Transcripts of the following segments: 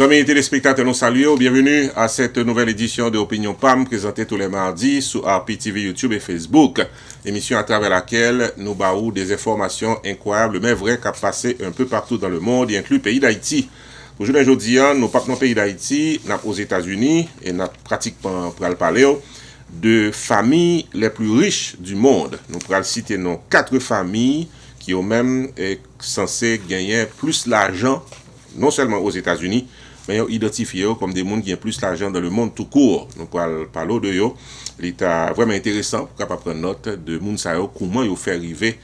Amis téléspectateurs, nous saluons. Bienvenue à cette nouvelle édition de Opinion PAM présentée tous les mardis sur RPTV, YouTube et Facebook. Émission à travers laquelle nous baou des informations incroyables mais vraies qui ont passé un peu partout dans le monde, y inclut le pays d'Haïti. Aujourd'hui, nous partons au pays d'Haïti, nous aux États-Unis et nous pratiquement pour le parler de familles les plus riches du monde. Nous pourrons citer nos 4 familles qui ont même censé gagner plus l'argent, non seulement aux États-Unis, mais identifié comme des gens qui ont plus d'argent dans le monde tout court. Nous parlons de eux. L'état vraiment intéressant pour capable prendre note de gens comment ils fait arriver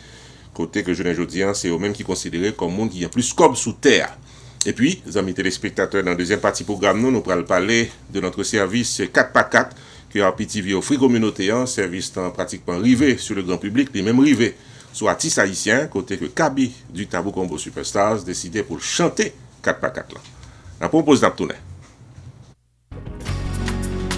côté que je ne dis c'est eux-mêmes qui considérés comme monde qui a plus comme sous terre. Et puis, les amis téléspectateurs, dans la deuxième partie du programme, nous allons parler de notre service 4x4 que RPTV offre communauté, un service pratiquement rivé sur le grand public, les mêmes rivés sur artistes haïtiens, côté que Kabi du Tabou Combo Superstars décidé pour chanter 4x4 là. La propose d'Aptourner.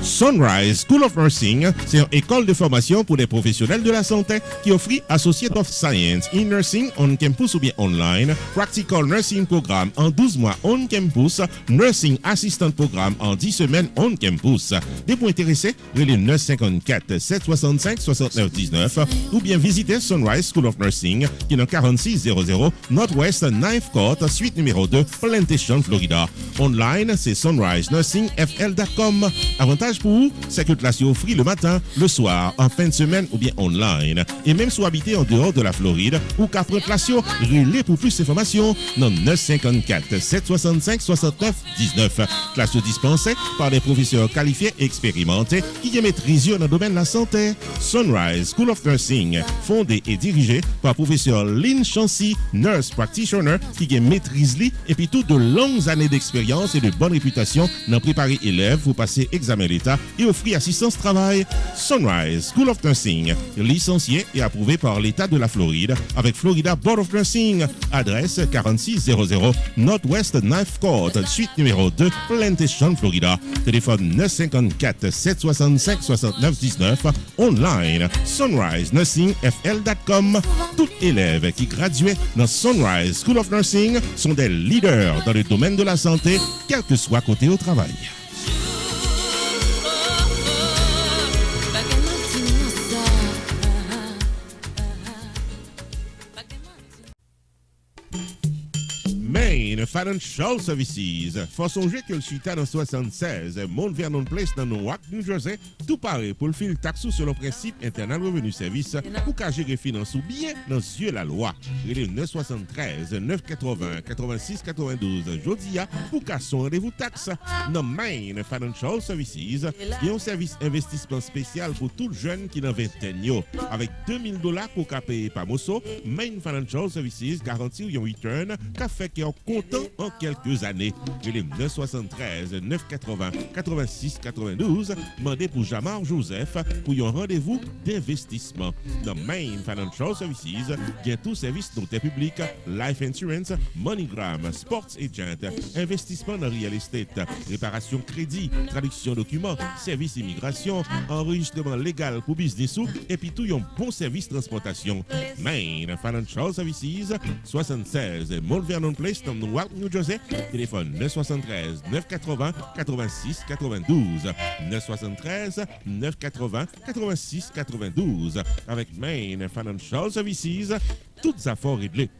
Sunrise School of Nursing, c'est une école de formation pour les professionnels de la santé qui offre Associate of Science in Nursing on campus ou bien online, Practical Nursing Programme en 12 mois on campus, Nursing Assistant Programme en 10 semaines on campus. Des points intéressés, relais 954 765 69 19 ou bien visitez Sunrise School of Nursing qui est dans 4600 Northwest 9th Court, suite numéro 2, Plantation, Florida. Online, c'est sunrisenursingfl.com. Avantage pour vous, c'est que classe offre le matin, le soir, en fin de semaine ou bien online. Et même si vous habitez en dehors de la Floride ou qu'après classe, relais pour plus d'informations dans 954 765 69 19. Classe dispensée par des professeurs qualifiés et expérimentés qui maîtrisent dans le domaine de la santé. Sunrise School of Nursing, fondé et dirigé par professeur Lynn Chancy, nurse practitioner qui maîtrise et puis toutes de longues années d'expérience et de bonne réputation dans préparer élèves pour passer examen d'État et offrir assistance travail. Sunrise School of Nursing, licencié et approuvé par l'État de la Floride avec Florida Board of Nursing. Adresse 4600 Northwest 9th Court, suite numéro 2, Plantation, Florida. Téléphone 954 765 69 19. Online, sunrisenursingfl.com. Tout élève qui graduait dans Sunrise School of Nursing sont des leaders dans le domaine de la santé, quel que soit côté au travail. Main Financial Services. Faut songer que le suite dans 76, Mount Vernon Place dans Newark, New Jersey, tout paraît pour le fil taxou sur le principe Internal Revenue Service pour qu'à gérer finance ou bien dans yeux la loi. Il est 973 980 86 92 Jodia pour qu'à son rendez-vous taxe. Dans Main Financial Services, il y a un service investissement spécial pour tout jeune qui dans vingtaine avec $2000 pour qu'à payer par Mosso. Main Financial Services garantit un return qu'a fait qui est content en quelques années. Il est 973 980 86 92. Demandez pour Jamar Joseph pour un rendez-vous d'investissement. Dans Main Financial Services, il y a tout service noté public, life insurance, MoneyGram, sports agent, investissement dans real estate, réparation crédit, traduction documents, service immigration, enregistrement légal pour business et puis tout un bon service transportation. Main Financial Services, 76 Mount Vernon Place dans Newark, New Jersey. Téléphone 973 980 86 92. 973 980 86 92. Avec Main Financial Services, toutes affaires réglées.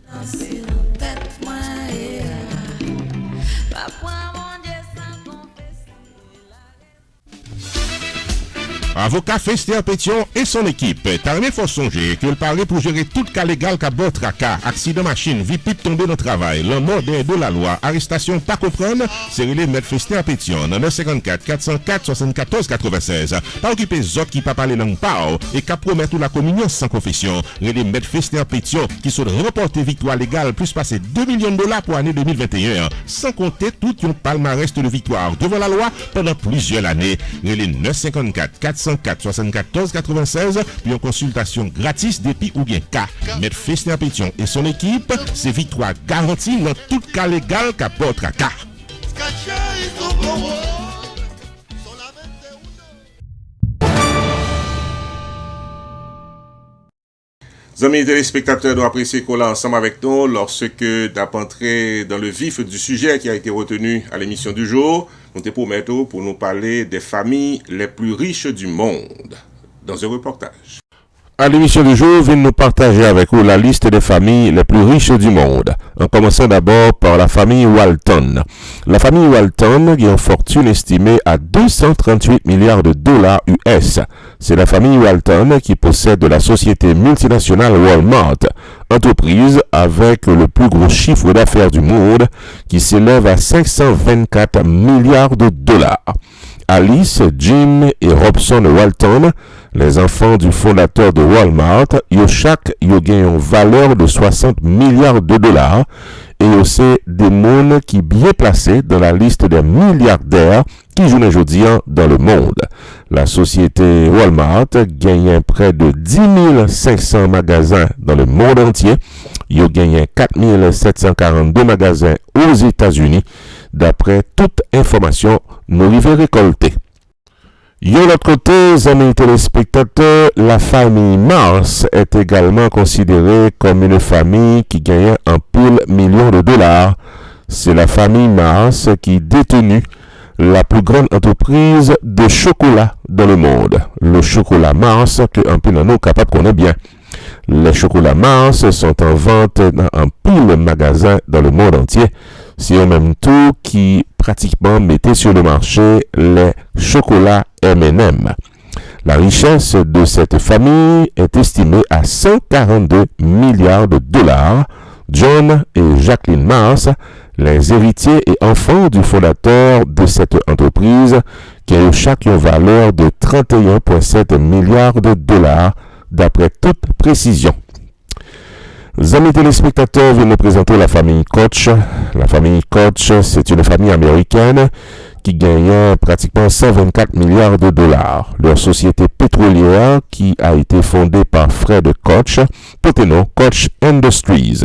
Avocat Fester Pétion et son équipe. Tarné faut songer que le parler pour gérer tout cas légal qu'a bon tracas, accident machine, vie pipe tombé dans travail, le mort de la loi, arrestation pas comprendre, c'est relé mettre Fester Pétion dans 954 404 74 96. Pas occuper zot qui pas parler langue pao et qu'a promettre la communion sans confession. Relé mettre Fester Pétion qui sont remporté victoire légale plus passer $2 millions pour l'année 2021, sans compter tout un palmarès de victoire devant la loi pendant plusieurs années. Relé 954 404 74 96 puis en consultation gratis depuis ou bien cas. Maître Fester Pétion et son équipe, c'est victoire garantie dans tout cas légal qu'a votre cas. Amis téléspectateurs, nous apprécions qu'on là ensemble avec nous lorsque d'entrer dans le vif du sujet qui a été retenu à l'émission du jour. Nous te promettons pour nous parler des familles les plus riches du monde dans un reportage. À l'émission du jour, vient nous partager avec vous la liste des familles les plus riches du monde. En commençant d'abord par la famille Walton. La famille Walton a une fortune estimée à 238 milliards de dollars US. C'est la famille Walton qui possède la société multinationale Walmart, entreprise avec le plus gros chiffre d'affaires du monde qui s'élève à 524 milliards de dollars. Alice, Jim et Robson Walton, les enfants du fondateur de Walmart, chaque gagnent une valeur de 60 milliards de dollars et aussi des mondes qui bien placés dans la liste des milliardaires qui jouent aujourd'hui dans le monde. La société Walmart gagne près de 10 500 magasins dans le monde entier. Ils gagnent 4 742 magasins aux États-Unis, d'après toute information nous avons récoltée. De l'autre côté, amis téléspectateurs, la famille Mars est également considérée comme une famille qui gagne un pile million de dollars. C'est la famille Mars qui détenue la plus grande entreprise de chocolat dans le monde. Le chocolat Mars, que un peu dans nous capable qu'on est bien. Les chocolats Mars sont en vente dans un pile de magasins dans le monde entier. C'est en même temps qui pratiquement mettait sur le marché les chocolats M&M. La richesse de cette famille est estimée à 142 milliards de dollars. John et Jacqueline Mars, les héritiers et enfants du fondateur de cette entreprise, qui a eu chacun valeur de 31,7 milliards de dollars, d'après toute précision. Amis téléspectateurs, viennent nous présenter la famille Koch. La famille Koch, c'est une famille américaine qui gagne pratiquement 124 milliards de dollars. Leur société pétrolière, qui a été fondée par Fred Koch, porte-nom Koch Industries.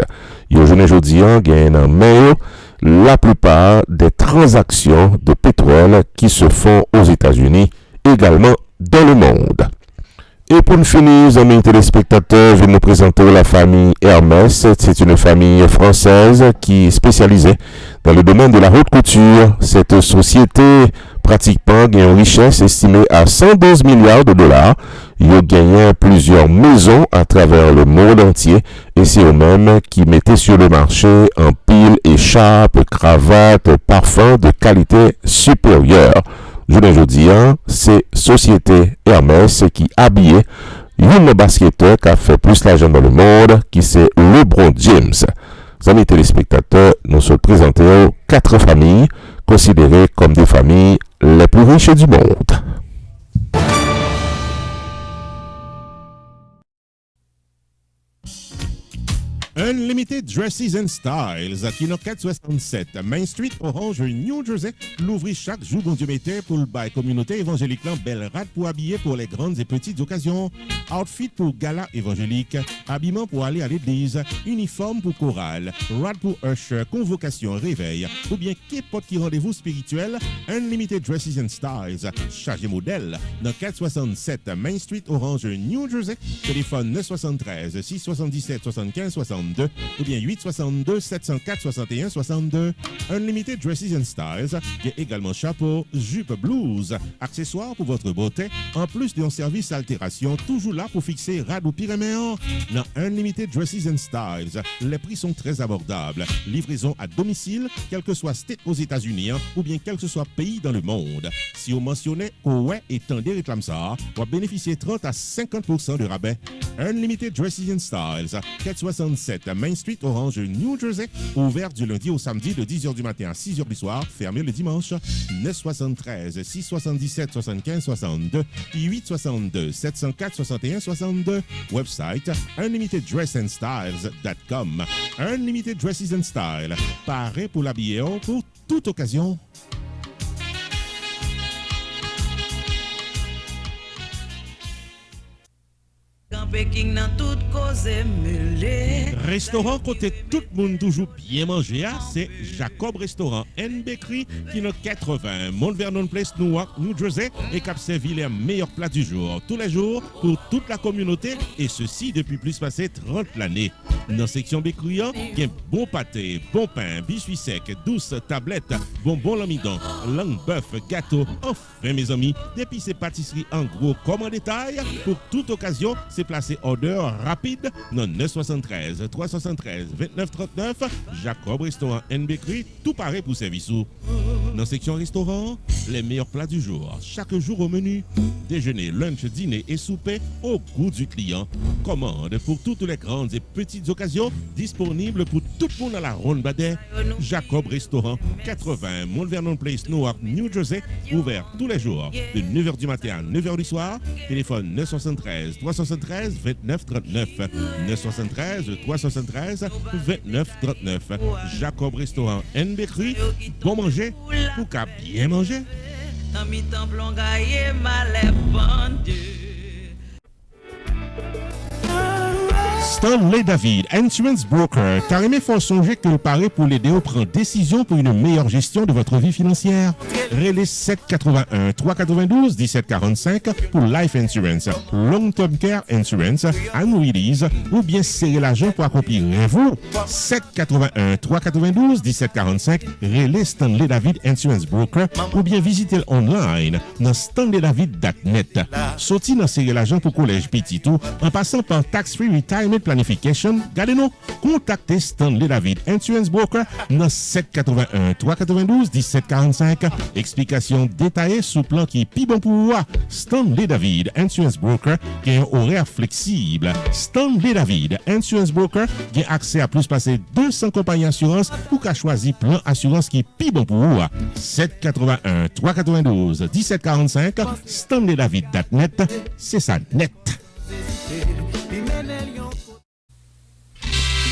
Aujourd'hui, gagne en main la plupart des transactions de pétrole qui se font aux États-Unis, également dans le monde. Et pour finir, amis téléspectateurs, je vais nous présenter la famille Hermès. C'est une famille française qui est spécialisée dans le domaine de la haute couture. Cette société pratiquement gagne une richesse estimée à 112 milliards de dollars. Ils ont gagné plusieurs maisons à travers le monde entier et c'est eux-mêmes qui mettaient sur le marché en pile, écharpe, cravate, parfums de qualité supérieure. Aujourd'hui, c'est Société Hermès qui habille une basketteur qui a fait plus d'argent dans le monde, qui c'est LeBron James. Amis téléspectateurs, nous sommes présentés 4 familles considérées comme des familles les plus riches du monde. Unlimited Dresses and Styles, qui dans 467 Main Street, Orange, New Jersey, l'ouvrit chaque jour bon Dieu mettait pour le bail communauté évangélique belle rate pour habiller pour les grandes et petites occasions, outfit pour gala évangélique, habillement pour aller à l'église, uniforme pour chorale, rad pour usher, convocation, réveil, ou bien qu'importe qui rendez-vous spirituel, Unlimited Dresses and Styles, chargé modèle, dans 467 Main Street, Orange, New Jersey, téléphone 973 677 75 62 ou bien 862 704 61 62. Unlimited Dresses and Styles, il y a également chapeau, jupe, blouse, accessoires pour votre beauté, en plus d'un service altération, toujours là pour fixer rad ou pyréméen. Dans Unlimited Dresses and Styles, les prix sont très abordables. Livraison à domicile, quel que soit state aux États-Unis ou bien quel que soit pays dans le monde. Si vous mentionnez ouais et tendez réclame ça, vous bénéficiez 30 à 50% de rabais. Unlimited Dresses and Styles, 467 Main Street, Orange, New Jersey, ouvert du lundi au samedi de 10h du matin à 6h du soir, fermé le dimanche. 973 677 75 62 862 704 61 62. Website unlimiteddressandstyles.com. Unlimited Dresses and Style, paré pour l'habiller pour toute occasion. Pékin dans toute cause mêlée. Restaurant côté tout le monde toujours bien manger, c'est Jacob Restaurant and Bakery qui est 80 Mount Vernon Place, Newark, New Jersey et qui a servi les meilleurs plats du jour, tous les jours, pour toute la communauté et ceci depuis plus passé 30 l'année. Dans la section bakery, il y a bon pâté, bon pain, biscuits secs, douces tablettes, bonbons l'amidon, langue bœuf, gâteau. Enfin mes amis, depuis ces pâtisseries en gros comme en détail, pour toute occasion, c'est placé order rapide dans 973 373 2939 Jacob Restaurant and Bakery, tout pareil pour service. Dans la section restaurant, les meilleurs plats du jour, chaque jour au menu. Déjeuner, lunch, dîner et souper au goût du client. Commande pour toutes les grandes et petites occasions, disponibles pour tout le monde à la Ronde Badet. Jacob Restaurant, 80 Mount Vernon Place, Newark, New Jersey, ouvert tous les jours de 9h du matin à 9h du soir. Téléphone 973 373 29 39 973 373 29 39. Jacob Restaurant and Bakery, bon manger pour qu'à bien manger. Dans mi temps plongaye malais pendu. Stanley David, Insurance Broker, t'as aimé faut songer que le pari pour l'aider à prendre décision pour une meilleure gestion de votre vie financière. Relais 781 392 1745 pour Life Insurance, Long Term Care Insurance, Annuities ou bien serrer l'argent pour accomplir vous. 781 392 1745, Relais Stanley David Insurance Broker ou bien visitez online dans stanleydavid.net. Sorti dans serrer l'argent pour collège petit tout en passant par Tax Free Retirement Planification, gardez-nous, contactez Stanley David Insurance Broker dans 781 392 1745. Explication détaillée sous plan qui est plus bon pour vous. Stanley David Insurance Broker qui a un horaire flexible. Stanley David Insurance Broker qui a accès à plus passer 200 compagnies d'assurance pour qu'à choisir plan assurance qui est plus bon pour vous. 781 392 1745. Stanley David.net, c'est ça net.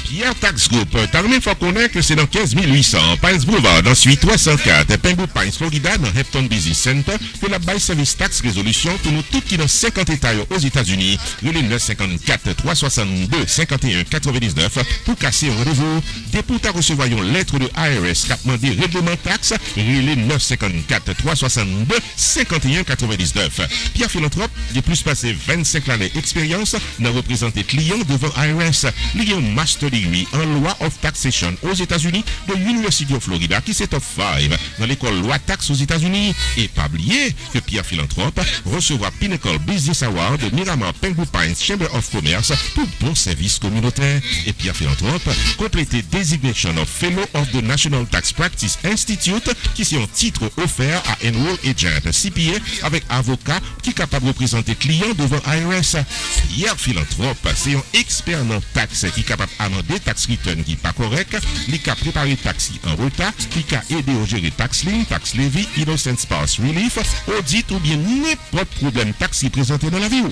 Pierre Tax Group, t'as même faut connaître que c'est dans 15 800 Pines Boulevard, dans suite 304, Penwood Pines, Florida, dans Hampton Business Center, pour la bail service tax résolution pour nous tous qui dans 50 États aux États-Unis, le 954 362 51 99 pour casser un rendez-vous. Dès pour ta recevoir une lettre de IRS qui a demandé règlement taxe, le 954 362 51 99. Pierre Philanthrope, de plus passé 25 années d'expérience, n'a représenté clients devant IRS. Il y a un master en loi of taxation aux États-Unis de l'University of Florida qui c'est top 5 dans l'école loi taxe aux États-Unis. Et pas oublier que Pierre Philanthrope recevra Pinnacle Business Award de Miramar Penwood Pines Chamber of Commerce pour bon service communautaire. Et Pierre Philanthrope complété Designation of Fellow of the National Tax Practice Institute qui c'est un titre offert à Enroll Agent CPA avec avocat qui est capable de représenter client devant IRS. Pierre Philanthrope c'est un expert en taxe qui est capable d'amender tax return qui pas correct, li ka préparer taxi en retard, qui ka aider au gérer tax lien, tax levy, innocent spouse relief, audit ou bien n'importe problème taxi présenté dans la vie.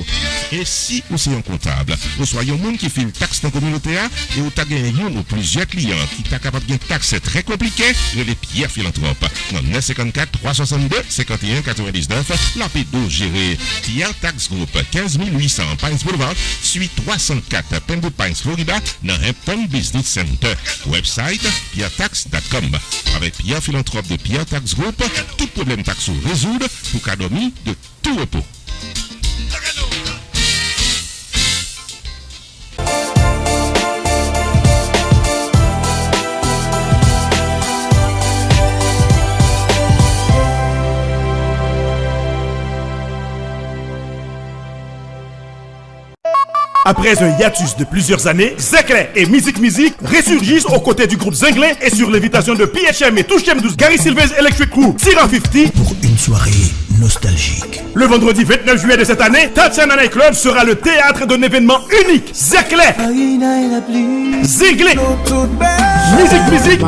Et si vous c'est un comptable, vous soyez un monde qui fait une taxe dans la communauté et vous avez gagné un ou plusieurs clients qui sont capables de une taxe très compliquée, les Pierre Philanthrope. Dans 954 362 51 99, la P12 gérée Pierre Tax Group, 15 800 Pines Boulevard, suite 304 Penwood Pines, Florida, dans Hampton Business Center. Website pierretax.com. Avec Pierre Philanthrope de Pierre Tax Group, tout problème taxe résoudre pour cadeau de tout repos. Après un hiatus de plusieurs années, Zeclay et Music ressurgissent aux côtés du groupe Zinglé et sur l'invitation de PHM et Touchem 12 Gary Silvers Electric Crew, Tira 50 pour une soirée nostalgique. Le vendredi 29 juillet de cette année, Tatiana Night Club sera le théâtre d'un événement unique. Zeclay, Zinglé, Music,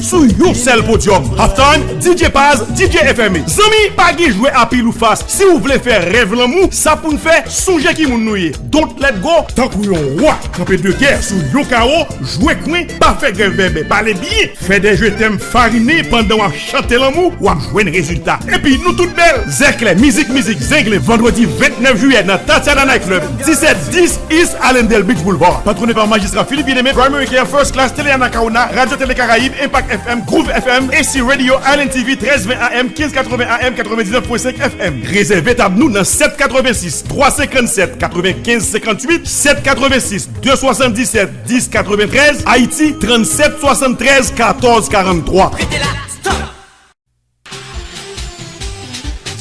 sous Yoursel Podium. Halftime, DJ Paz, DJ FME. Zami, Pagui jouer à pile ou face. Si vous voulez faire rêve l'amour, ça pour nous faire songer qui moun nouye. Don't let go, tant que yon roi. Campé de guerre sous yon carreau, jouer coin, pas faire grève bébé, pas les billets. Fait des jeux thèmes farinés pendant à chanter l'amour ou à jouer un résultat. Et puis nous toutes belles. Zerkle, musique, zingle, vendredi 29 juillet dans Tatiana Night Club, 1710 East Allendale Beach Boulevard. Patronné par magistrat Philippe Bien-Aimé, Primary Care First Class, Téléana Kauna, Radio Télé Caraïbes, Impact FM, Groove FM, AC Radio, Island TV, 1320 AM, 1580 AM, 99.5 FM. Réservez table nous dans 786 357 95 58, 786 277 10 93, Haïti 37 73 14 43.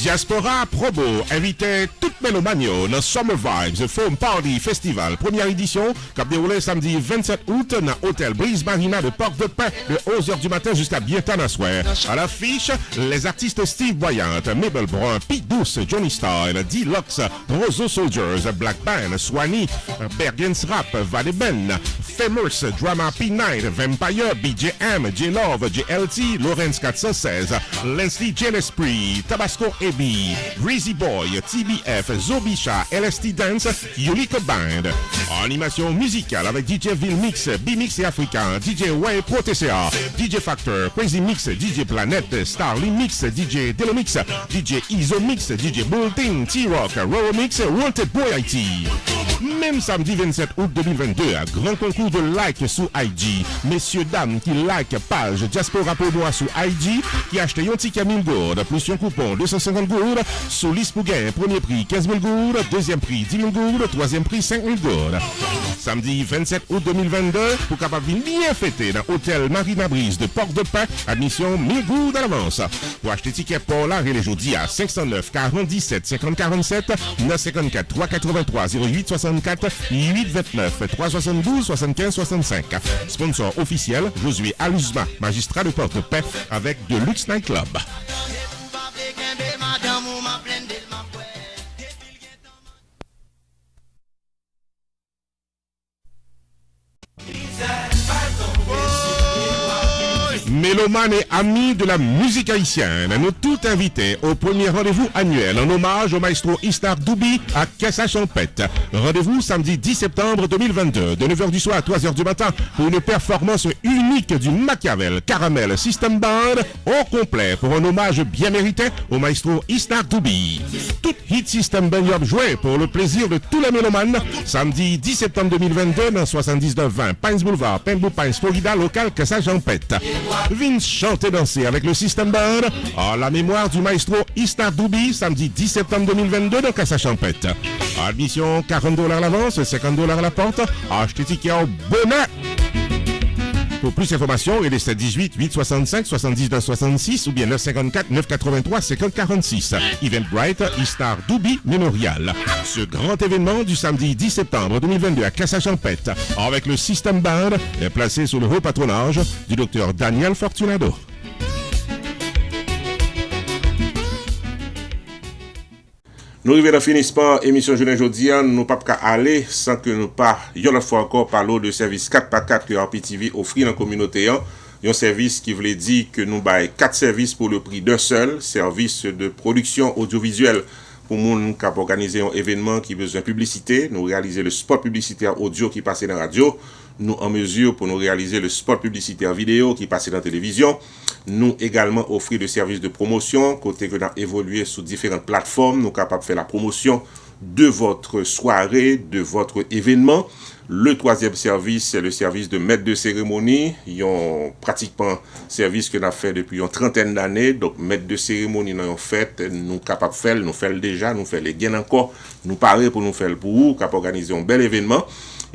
Diaspora Probo invitait toute Mélomanio dans Summer Vibes Foam Party Festival, première édition, qui a déroulé samedi 27 août dans l'hôtel Brise Marina de Port-de-Paix de 11h du matin jusqu'à bientôt à soir. À l'affiche, les artistes Steve Boyant, Mabel Brun, Pete Douce, Johnny Style, D-Lux, Roseau Soldiers, Black Band, Swanee, Bergens Rap, Vadeben, Famous, Drama P9, Vampire, BJM, J-Love, JLT, Lawrence 416, Leslie J. L'Esprit, Tabasco AB, Breezy Boy, TBF, Zobisha, LST Dance, Yulika Band. Animation musicale avec DJ Vilmix, B-Mix et Africain, DJ Way Pro TCA, DJ Factor, Crazy Mix, DJ Planet, Starly Mix, DJ Delomix, DJ Isomix, DJ Bullting, T-Rock, Roro Mix, Wanted Boy IT. Même samedi 27 août 2022, à grand concours de like sous IG. Messieurs, dames qui like page Diaspora Probo sous IG, qui achètent un ticket 1000 gourdes, plus un coupon 250 gourdes, sous liste pour gagner premier prix 15 000 gourdes, deuxième prix 10 000 gourdes, troisième prix 5 000 gourdes. Samedi 27 août 2022, pour capable bien fêter dans l'hôtel Marina Brise de Port-de-Paix, admission 1000 gourdes à l'avance. Pour acheter ticket pour la et les jeudis à 509 47 50 47, 954 383 08 64, 829 372 75 65. Sponsor officiel, Josué Aluzma, magistrat de Port-de-Paix avec Deluxe Night Club. Mélomanes et amis de la musique haïtienne, nous tous invités au premier rendez-vous annuel en hommage au maestro Istar Doubi à Kessa-Champette. Rendez-vous samedi 10 septembre 2022, de 9h du soir à 3h du matin, pour une performance unique du Machiavel Caramel System Band au complet pour un hommage bien mérité au maestro Istar Doubi. Tout hit System Band joué pour le plaisir de tous les mélomanes, samedi 10 septembre 2022 dans 7920 Pines Boulevard, Pembou Pines, Florida, local Kessa-Champette. Vin chanter danser avec le System Band à la mémoire du maestro Istar Doubi samedi 10 septembre 2022 dans Kessa-Champette. Admission $40 à l'avance, $50 à la porte. Achetez ticket au bonheur. Pour plus d'informations, il est 718 865 79 66 ou bien 954 983 50 46. Eventbrite Istar Doubi Memorial. Ce grand événement du samedi 10 septembre 2022 à Kessa-Champette avec le System Band est placé sous le haut patronage du docteur Daniel Fortunado. Nous arrivons à finissement émission journée aujourd'hui, nous ne pouvons pas aller sans que nous pas une fois encore parlons de service 4x4 que RPTV offre dans la communauté. Un service qui voulait dire que nous avons 4 services pour le prix d'un seul, service de production audiovisuelle pour les gens qui ont organisé un événement qui a besoin de publicité, nous réaliser le spot publicitaire audio qui passe dans la radio, nous en mesure pour nous réaliser le spot publicitaire vidéo qui passe dans la télévision. Nous également offrir des services de promotion, côté que nous avons évolué sur différentes plateformes, nous sommes capables de faire la promotion de votre soirée, de votre événement. Le troisième service, c'est le service de maître de cérémonie. Ils ont pratiquement service que nous avons fait depuis une trentaine d'années. Donc, maître de cérémonie, nous avons fait, nous sommes capables de faire, nous faisons déjà, nous faisons les gains encore, nous parlons pour nous faire pour vous, capables d'organiser un bel événement.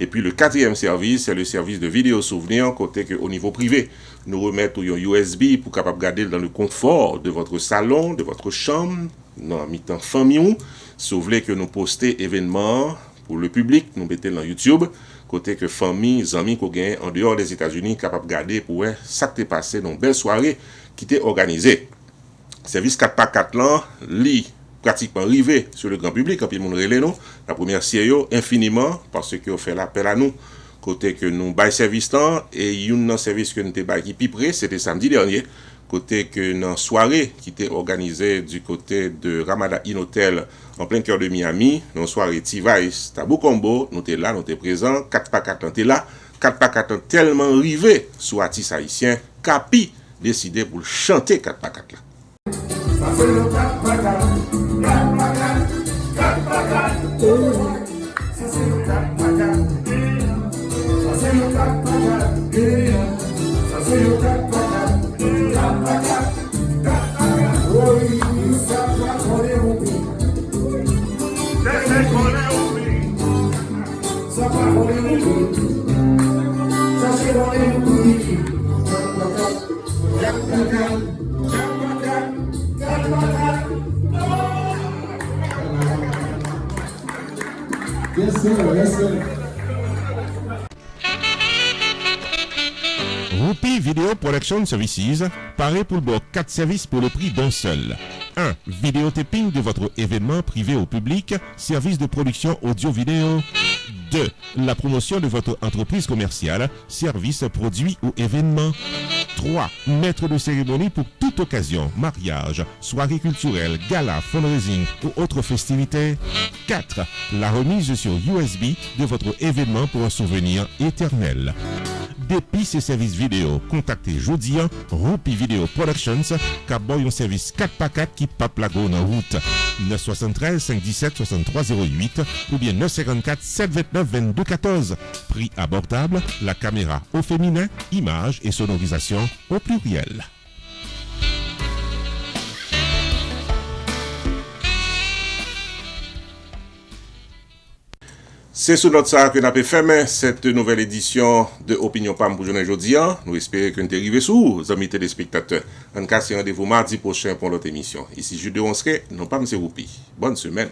Et puis le quatrième service, c'est le service de vidéo souvenir, côté que au niveau privé, nous remettons un USB pour capable garder dans le confort de votre salon, de votre chambre, dans mi-temps famille. Si vous voulez que nous postions événements pour le public, nous mettons dans YouTube, côté que famille, amis qu'on gagne en dehors des États-Unis, capable de garder pour ça qui est passé dans une belle soirée qui était organisée. Service 4x4 là, pratiquement arrivé sur le grand public, quand on relève nous, la première série infiniment parce que on fait l'appel à nous côté que nous bail service temps et un service que nous t'ai bail qui plus près, c'était samedi dernier côté que dans soirée qui était organisée du côté de Ramada Inn Hotel en plein cœur de Miami, dans soirée T-Vice Tabou Combo, nous t'es là, nous t'es présent, 4x4 t'es là, 4x4 tellement arrivé sur artiste haïtien Capi décidé pour chanter 4x4 là. Roupi Video Production Services paraît pour le 4 services pour le prix d'un seul. 1. Vidéotaping de votre événement privé au public, service de production audio-vidéo. 2. La promotion de votre entreprise commerciale, service, produit ou événement. 3. Maître de cérémonie pour toute occasion, mariage, soirée culturelle, gala, fundraising ou autre festivité. 4. La remise sur USB de votre événement pour un souvenir éternel. Depuis ces services vidéo, contactez Jodian, Roupi Video Productions, qui boy un service 4x4 qui pape la go en route. 973 517 6308 ou bien 954 729 2214. Prix abordable, la caméra au féminin, images et sonorisation au pluriel. C'est sous notre sac que nous avons fait cette nouvelle édition de Opinion PAM pour journée aujourd'hui. Nous espérons que nous arrivons sous, amis téléspectateurs. En cas, c'est rendez-vous mardi prochain pour notre émission. Ici, Jude Onsque, non pas M. Roupi. Bonne semaine.